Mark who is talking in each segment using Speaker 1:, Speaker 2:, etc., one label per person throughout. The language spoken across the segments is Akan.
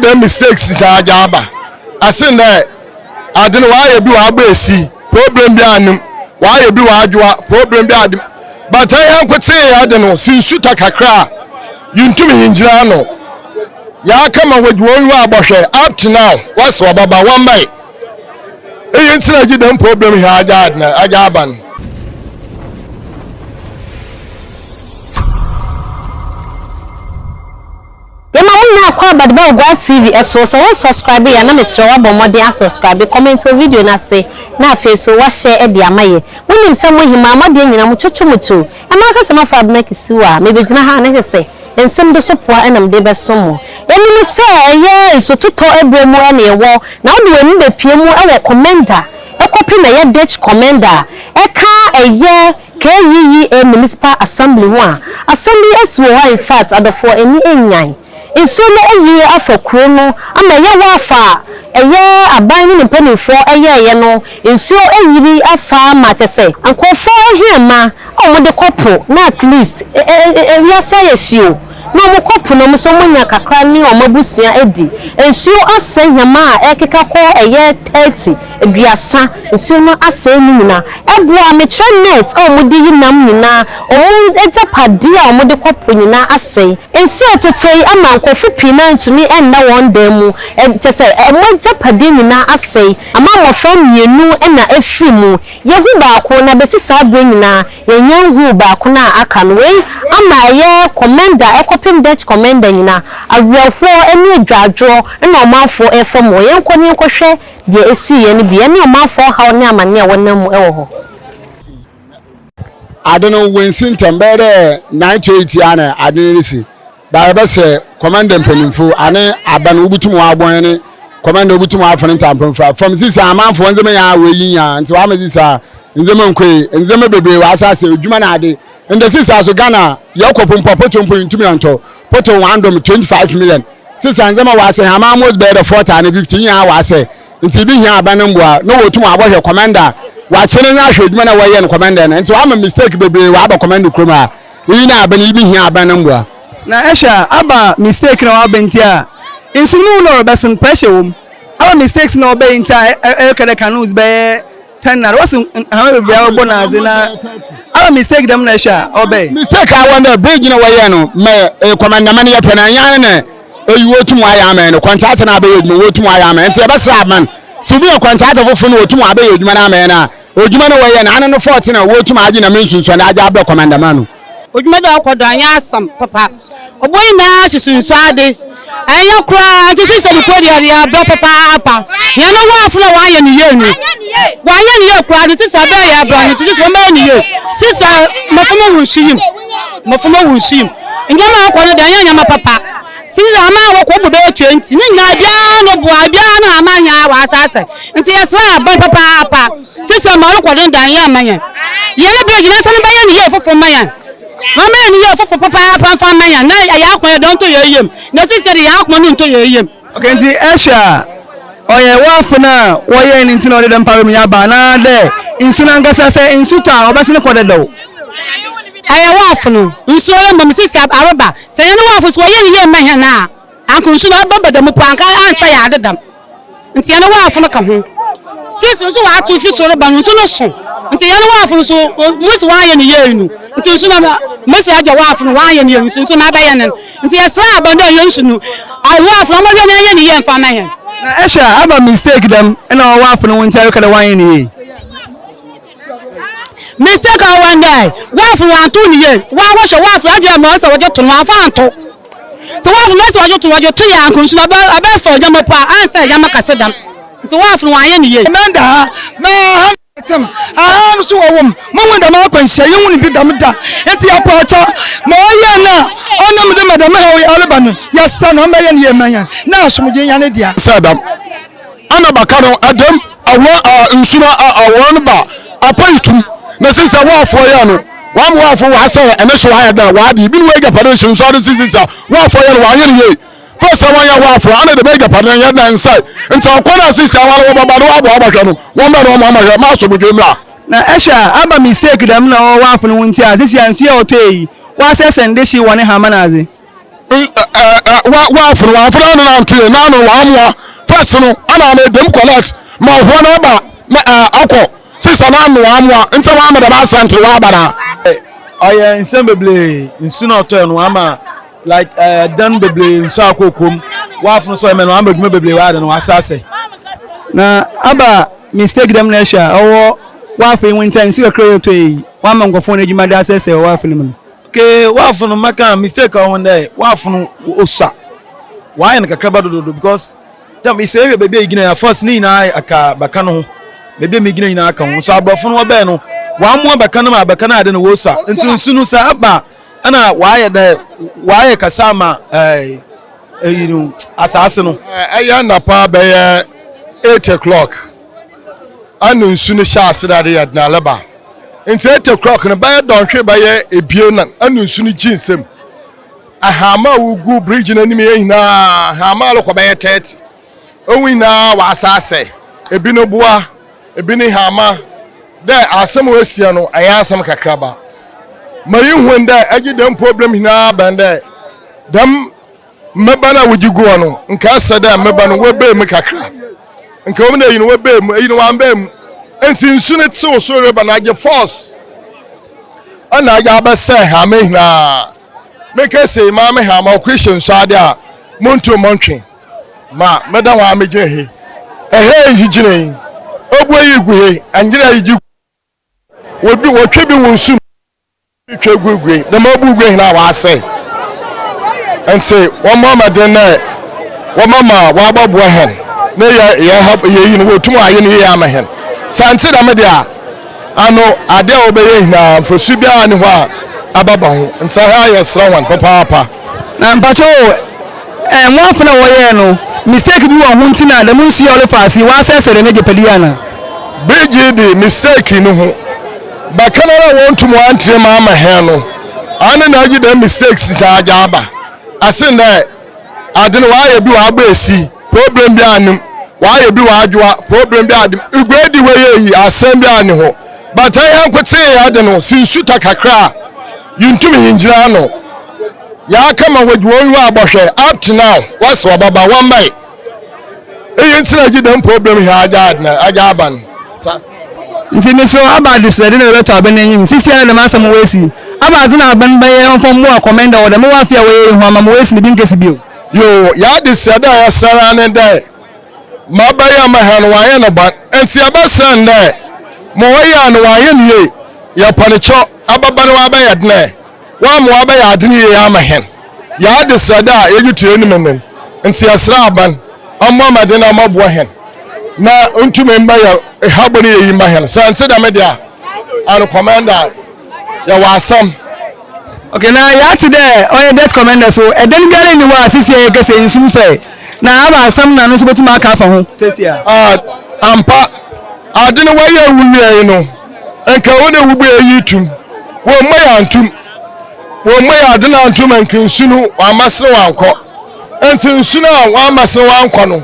Speaker 1: the mistakes that Jaba. I said that I don't know why you do a see problem behind why you do a problem behind. But I could say I don't know since you take a cry. You to me in Jano. Ya come on with one up to now. What's about one by? It's not a problem here. I got
Speaker 2: but about TV so subscribe ya na mesro wa bomode subscribe comment video na say na face so wa share e dia maye wonim se mo hima amade nyina mo chochomoto e ma ka se ma fa make siwa me be gina ha na se ensem do so poa enam de be somo eni se ye so toto ebremu ene ewo na wo de be pie mu e we Komenda e copy na ye Dutch Komenda e ka eye KYE municipal assembly one assembly SWO in fact adofo eni enyan inso no oyi afa kuro no ama ye wafa eye aban ni mpanifo eye no inso eyiri afa ma tese ankofo hiama omode kopo na at least wiase yesio no mo kopo no so munya kakra ni omabusua edi inso asen hiama ekeka ko eye 30 eduasa inso no asen ni nyina ebua me net omode yinam nyina omu ejapadia omode kopo nyina asen inso totoi ama kofi pina ntumi enna one day mu tese emonja pade nyina asei ama mofra mienu enna efimu yehu baako na besisa abwe nyina yenyanhu baako na aka no we ama ye Komenda ekopim Dutch Komenda nyina awrafo eni adwadwo enna omafo efom yenkoni nkwohwe de esi ye ne bia ne omafo hawo ne amane wonam ewo ho
Speaker 1: I don't know when Sintembere 980 ana adirisi ba say Komenda mpanimfo ane aban obutumu abon Komenda obutumu afon ntampamfa from sisa amanfo nzema ya weyinya nti wa mazisa nzema nkwe nzema bebe wa asase odwuma na ade nde sisa so Ghana yakopompo potompo ntumi anto poto 125 million sisa nzema wa ase amamos be the 40 and 15 ya wa ase nti bi hia aban mbua no wotumu abohwe Komenda wa chene na ahwe odwuma na waye no Komenda na nti wa ma mistake bebe wa aba Komenda kroma yi na aban bi hia aban mbua
Speaker 3: na esha aba mistake na wabentia insunu no besin pressure aba mistakes na obentia ekere canoes be 10 na was ha be obonaze na aba mistake dem na esha obey
Speaker 1: mistake I wonder bridge na waye no me Komenda man ye pena yan na oyiwotumu ayama no contract na abe yedum wotumu ayama nti e be sra man sibi e contract fofo no wotumu abe yedum na ama na odwuma na waye na no 14 na wotumu agi na mensunso na aja abe Komenda man
Speaker 4: odwuma da akodo anya asam papa oboyi na hyesunso ade anya kura anti sise ni kodi ya bro papa ya no wa funa wa ye ni ye ni wa ye ni ye kura ni sise be ya bro ni sise be ni ye sise mafuma wunshim ngema akodo da anya ma papa sise ama wo ko bodo 20 ni nya bia no bua bia na amanya wa asase nti yesra bro papa sise ma wo ko da anya amanya ye be gina san be ye ni ye fofo mayan mama ni ye fofo papa fan mayan na ya akwa don to ye yem na sise ya akwa ni to ye yem
Speaker 3: okay nti esha oye wafuna woye ni ntino de mpawe mya ba na de insuna ngasa se insuta obasine kodedo
Speaker 4: aye wafunu nso ye mam sisi araba se ye no wafu so ye ni ye mahia na akunsu na babada mu panka ansa ya adedam nti ye no wafunu ka ho sisi so wa tu fi so re ba nso no so nti ye no wafunu so musi wa ye ni ye inu nti nso na musi aja wafunu wa ye ni nso na ba ye ne nti ye sa abando ye nso nu wafunu ma ye ni ye mfa mahia
Speaker 3: na esha aba mistake dem na wafunu won tiare kada wan ye ni
Speaker 4: mistake I one day wafu wantu ni ye wa washo wafu aje mo so waje tunu afa anto so wafu no so waje tu ya ankunsu na ba fo jama pa ansa jama kasedam so wafu wan ye ni ye
Speaker 3: Komenda na hantem aham so wom mo wonda ma kwanhye ye woni bi dam da enti apocho mo ye na onam de madam ha we alebanu yesa no mba ye ni ye manya na asomje nya ne dia
Speaker 1: sadam ana bakaro adam awa insura awon ba apaitum na sisa wafo ya no wam wafo wa say ene so ha da wa bi bin we ga paration so sisa wafo ya wa ye ye first one ya wafo ana de mega paration ya da inside nta akona sisa wa baba do abo abaka no won ba no ma so bujemra
Speaker 3: na esha aba mistake dem na wafo no wonti a sisi ansu ya otoyi wa sesende shi woni ha manaze
Speaker 1: wa funu na ntwe na no wa amwa first no ana na dem collect ma ho na ba akọ sisa na no wa amwa nte wa amada na asante wa bana
Speaker 5: oye nsembeble nsu na oto no ama like dan beble nsu akokom wa funu so eme no amadume beble wa no asase
Speaker 3: na aba mistake dem na sha owo wa fe winter nsu akra to yi wa ma ngofo na edwuma da asese wa fe no
Speaker 5: ke wa funu maka mistake on there wa funu osa wa yen kakra badodo because dem isebe bebe igina first ni na aka baka no bebe me igina ina aka ho so abrofo no be no wa mo baka no ma baka na ade no wosa ntu no sa aba ana wa ye kasama you know asase no
Speaker 1: eya na pa be 8 o'clock anu nsu no sha asida de na leba nti 8 o'clock no ba don hwe ba ye ebie na anu nsu no ginsem ahama ugu bridge na nimi yina ahama lo ko ba ye 30 owina wa asase ebi no bua ebi ni hama de asem wesia no aya asem kakraba mayi huenda agi dem problem hina bande dem mebana wujigu no nka sada mebana webe me kakra nka wona yino webe mu yino wambem enti nsu ne tse so reba na age force ana age abese ha me hina make say ma me ha ma question so ade a monto montwe ma meda wa me gire he yi gire yi obu yi guhe angira yi wobi wotwe bi wonsu twe gugue na ma bu guhe na wa say and say one mama den na one mama wa babu hen na ya yi no wotum aye ne ya ma hen santi da me dia ano ade obeye na fosu bia ne ho a ababa ho nsa ha ya srawan papa
Speaker 3: na mpacho mo funa wo ye no mistake bi wo ho ntina da munsi ole fasi wa sesere ne jepedia na
Speaker 1: bridge di mistake no ho bakana na wontum antre ma ama hen no ane na agi da mistakes ta aja aba asin da adene wa ye bi wa aba esi problem bi anim wa ye bi wa adwa problem bi adim igwedi we ye yi asem bi ani ho but ayan kwete ya adene sinsu ta kakra yintumi hinjira no ya kama wodwon wa abohwe up to now was baba one by ntina agi da problem ha aja adna aja aban
Speaker 3: nti misro aba disede na reto abenyim sisia na masam wesi aba zina aban baye fom mo Komenda wo da mo wa fia we hu ama wesi ni bi nkesi bio
Speaker 1: yo ya disede ya sara ne dai ma baye ma han wa ye no ban enti abasan dai mo ya no wa ye nie ya panicho ababa no wa ba ya dne wa mo wa ba ya dne ye ama hen ya disede ya yitu eni menen enti asra aban amma madina mabwo hen na ntume mba ya haboni ye ma hen sanse da media an Komenda ya wasam
Speaker 3: okay na ya today oye that Komenda so eden gare ni wa sisi ye kese nsu fe na aba asam na no so betima aka fa ho sesia
Speaker 1: ampa adene wa ya wuwie no enka wona wubu yitum wo mma antum wo mma ya adene antum enka nsunu wa masre wa anko enti nsunu wa masre wa anko no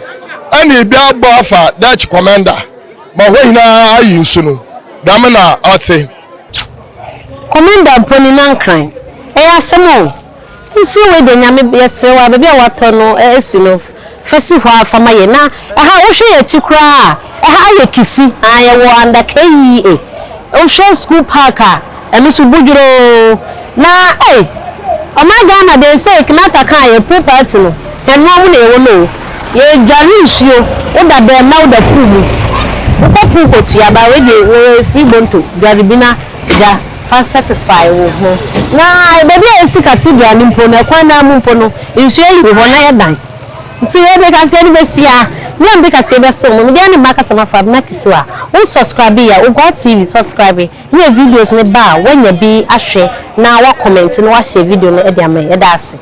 Speaker 1: ani bi abo afa that Komenda ma ho hina ayi nsunu dam na ote
Speaker 2: Komenda poni nankran asemo nsu we de nyame yesre wa be wato no esi no fesi ho afama ye na aha wo hwe ya chikura aha ye kisi aye wo anda KEA wo hwe school park a eno so buduro na omaga na de say knata kan ye property no eno mu na ewo no ye dwane nsuo wo da be ma wo da pumu wo ko ko tia ba we de free bonto dwane bina ja fast satisfy wo ho na baby esi katibia ni mpo na kwa na mpo no nsuo yi ho na ye dan nti we be ka se ni besia ni am be ka se be so mo dia ni maka sama fa na kiswa wo subscribe ya wo go TV subscribe ni videos ne ba wanya bi ahwe na wa comment na wa share video no e dia me e da ase